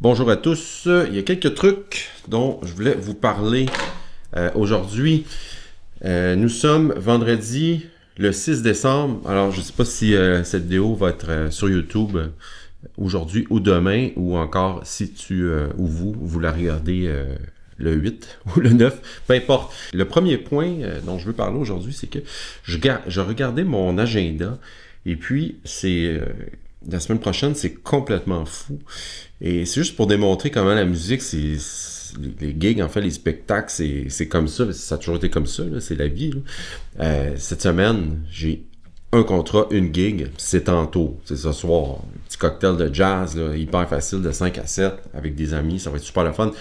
Bonjour à tous, il y a quelques trucs dont je voulais vous parler aujourd'hui. Nous sommes vendredi le 6 décembre, alors je ne sais pas si cette vidéo va être sur YouTube aujourd'hui ou demain, ou encore si ou vous la regardez le 8 ou le 9, peu importe. Le premier point dont je veux parler aujourd'hui, c'est que je regardais mon agenda et puis la semaine prochaine, c'est complètement fou. Et c'est juste pour démontrer comment la musique, les gigs, en fait, les spectacles, c'est comme ça. Ça a toujours été comme ça, c'est la vie. Cette semaine, j'ai un contrat, une gig, c'est tantôt. C'est ce soir. Un petit cocktail de jazz, là, hyper facile, de 5 à 7, avec des amis. Ça va être super le fun.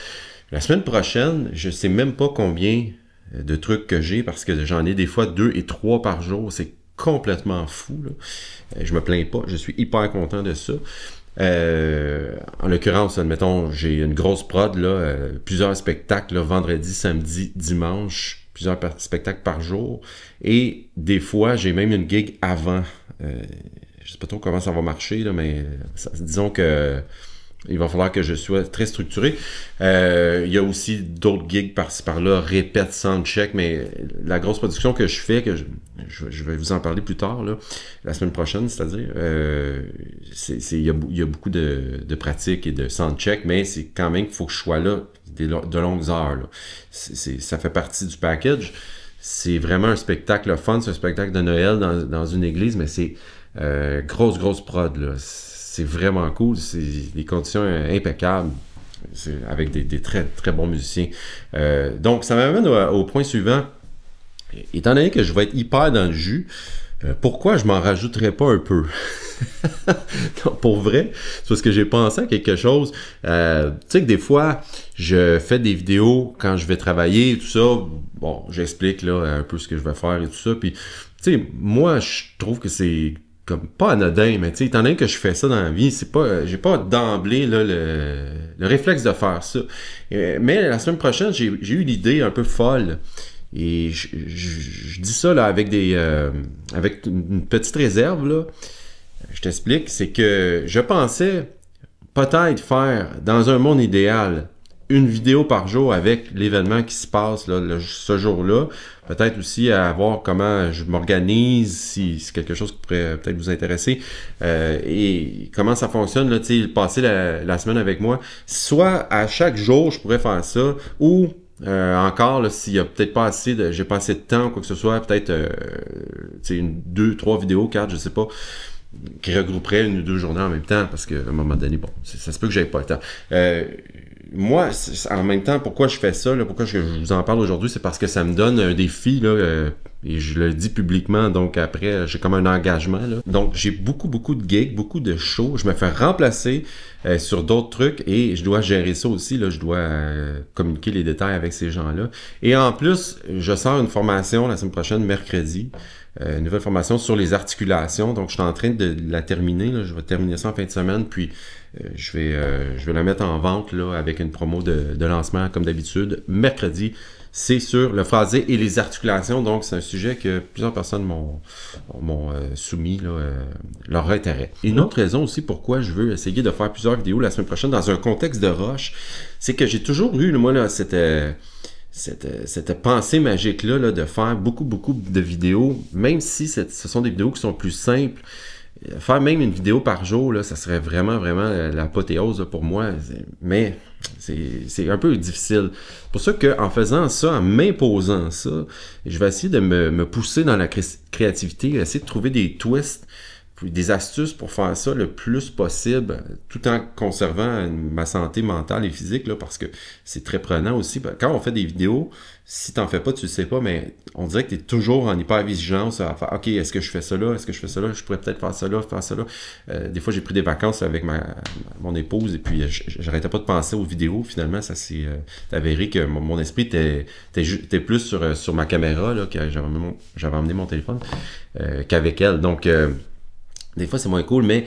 La semaine prochaine, je sais même pas combien de trucs que j'ai, parce que j'en ai des fois 2 et 3 par jour. C'est complètement fou, là. Je me plains pas. Je suis hyper content de ça. En l'occurrence, admettons, j'ai une grosse prod, là, plusieurs spectacles, là, vendredi, samedi, dimanche, plusieurs spectacles par jour. Et des fois, j'ai même une gig avant. Je sais pas trop comment ça va marcher, là, mais disons que il va falloir que je sois très structuré. Il y a aussi d'autres gigs par-ci par-là, répète, soundcheck, mais la grosse production que je fais, que je vais vous en parler plus tard, là, la semaine prochaine, c'est-à-dire, il y a beaucoup de pratiques et de soundcheck, mais c'est quand même qu'il faut que je sois là de longues heures. Là. Ça fait partie du package. C'est vraiment un spectacle fun, c'est un spectacle de Noël dans une église, mais c'est grosse prod, là. C'est vraiment cool, c'est des conditions impeccables, avec des très bons musiciens. Donc, ça m'amène au point suivant. Étant donné que je vais être hyper dans le jus, pourquoi je m'en rajouterais pas un peu? Donc, pour vrai, c'est parce que j'ai pensé à quelque chose. Tu sais que des fois, je fais des vidéos quand je vais travailler et tout ça. Bon, j'explique là un peu ce que je vais faire et tout ça. Puis, tu sais, moi, je trouve que c'est comme pas anodin, mais tu sais, étant donné que je fais ça dans la vie, c'est pas, j'ai pas d'emblée là le réflexe de faire ça. Mais la semaine prochaine, j'ai eu l'idée un peu folle. Et je dis ça là avec avec une petite réserve là. Je t'explique, c'est que je pensais peut-être faire dans un monde idéal une vidéo par jour avec l'événement qui se passe là, ce jour-là. Peut-être aussi à voir comment je m'organise, si c'est quelque chose qui pourrait peut-être vous intéresser, et comment ça fonctionne, là, tu sais, passer la semaine avec moi. Soit à chaque jour, je pourrais faire ça, ou encore, s'il y a peut-être pas assez j'ai pas assez de temps ou quoi que ce soit, peut-être, tu sais, 2, 3 vidéos, 4, je sais pas, qui regrouperaient 1 ou 2 journées en même temps, parce qu'à un moment donné, bon, ça se peut que j'aie pas le temps. Moi, en même temps, pourquoi je fais ça, là, pourquoi je vous en parle aujourd'hui, c'est parce que ça me donne un défi, là, et je le dis publiquement, donc après, j'ai comme un engagement, là. Donc, j'ai beaucoup de gigs, beaucoup de shows, je me fais remplacer sur d'autres trucs, et je dois gérer ça aussi, là, je dois communiquer les détails avec ces gens-là. Et en plus, je sors une formation la semaine prochaine, mercredi, une nouvelle formation sur les articulations, donc je suis en train de la terminer, là. Je vais terminer ça en fin de semaine, puis je vais la mettre en vente là, avec une promo de lancement comme d'habitude. Mercredi, c'est sur le phrasé et les articulations, donc c'est un sujet que plusieurs personnes m'ont soumis là, leur intérêt. Une autre raison aussi pourquoi je veux essayer de faire plusieurs vidéos la semaine prochaine dans un contexte de rush, c'est que j'ai toujours eu, moi, là, cette pensée magique-là là, de faire beaucoup de vidéos, même si ce sont des vidéos qui sont plus simples. Faire même une vidéo par jour, là, ça serait vraiment l'apothéose pour moi, mais c'est un peu difficile. C'est pour ça qu'en faisant ça, en m'imposant ça, je vais essayer de me pousser dans la créativité, essayer de trouver des twists, des astuces pour faire ça le plus possible, tout en conservant ma santé mentale et physique, là, parce que c'est très prenant aussi. Quand on fait des vidéos, si t'en fais pas, tu le sais pas, mais on dirait que tu es toujours en hyper-vigilance à faire « Ok, est-ce que je fais ça là? Est-ce que je fais ça là? Je pourrais peut-être faire ça là, des fois, j'ai pris des vacances avec mon épouse et puis j'arrêtais pas de penser aux vidéos. Finalement, ça s'est avéré que mon esprit était plus sur ma caméra, là, que j'avais emmené mon téléphone, qu'avec elle. Donc, des fois, c'est moins cool, mais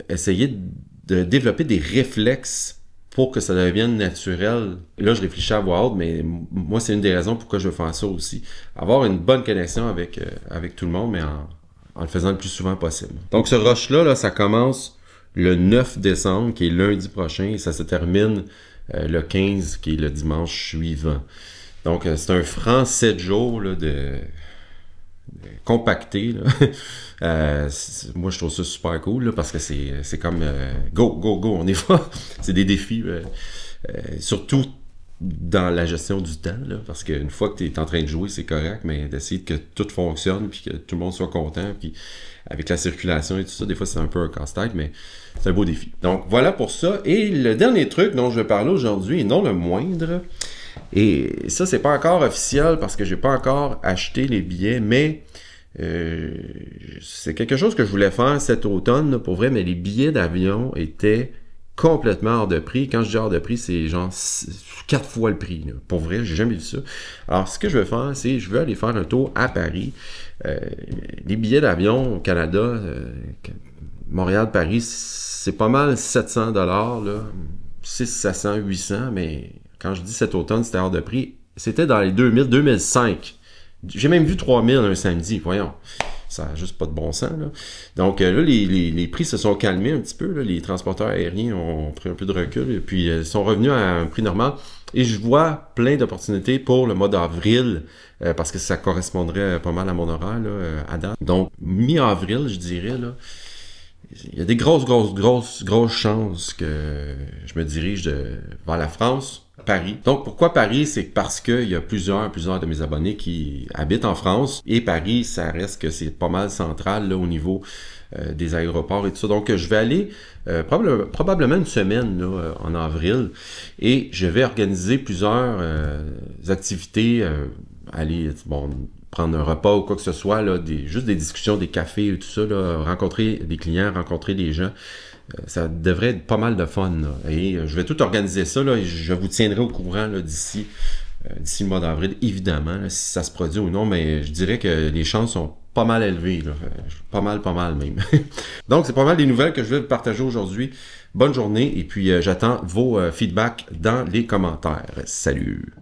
essayer de développer des réflexes pour que ça devienne naturel. Là, je réfléchis à voix haute, mais moi, c'est une des raisons pourquoi je veux faire ça aussi. Avoir une bonne connexion avec tout le monde, mais en le faisant le plus souvent possible. Donc, ce rush-là, là, ça commence le 9 décembre, qui est lundi prochain, et ça se termine le 15, qui est le dimanche suivant. Donc, c'est un franc 7 jours là, de compacté. Là. Moi, je trouve ça super cool là, parce que c'est comme go, go, go, on y va. C'est des défis, surtout dans la gestion du temps, là, parce qu'une fois que tu es en train de jouer, c'est correct, mais d'essayer que tout fonctionne, puis que tout le monde soit content, puis avec la circulation et tout ça, des fois c'est un peu un casse-tête, mais c'est un beau défi. Donc voilà pour ça. Et le dernier truc dont je vais parler aujourd'hui, et non le moindre, et ça c'est pas encore officiel parce que j'ai pas encore acheté les billets, mais c'est quelque chose que je voulais faire cet automne, là, pour vrai, mais les billets d'avion étaient complètement hors de prix. Quand je dis hors de prix, c'est genre 4 fois le prix. Là. Pour vrai, j'ai jamais vu ça. Alors, ce que je vais faire, c'est je vais aller faire un tour à Paris. Les billets d'avion au Canada, Montréal-Paris, c'est pas mal 700 $, là. 700, 800, mais quand je dis cet automne, c'était hors de prix. C'était dans les 2000, 2005. J'ai même vu 3000 un samedi, voyons. Ça n'a juste pas de bon sens. Là. Donc là, les prix se sont calmés un petit peu. Là. Les transporteurs aériens ont pris un peu de recul et puis sont revenus à un prix normal. Et je vois plein d'opportunités pour le mois d'avril parce que ça correspondrait pas mal à mon horaire là, à date. Donc, mi-avril, je dirais, là, il y a des grosses chances que je me dirige vers la France. Paris. Donc, pourquoi Paris? C'est parce qu'il y a plusieurs de mes abonnés qui habitent en France. Et Paris, ça reste que c'est pas mal central là, au niveau des aéroports et tout ça. Donc, je vais aller probablement une semaine là, en avril. Et je vais organiser plusieurs activités. Aller, bon, prendre un repas ou quoi que ce soit. Là, juste des discussions, des cafés et tout ça. Là, rencontrer des clients, rencontrer des gens. Ça devrait être pas mal de fun. Là. Et je vais tout organiser ça. Là, et je vous tiendrai au courant d'ici le mois d'avril, évidemment, là, si ça se produit ou non. Mais je dirais que les chances sont pas mal élevées. Là. Pas mal même. Donc, c'est pas mal des nouvelles que je vais partager aujourd'hui. Bonne journée et puis j'attends vos feedbacks dans les commentaires. Salut!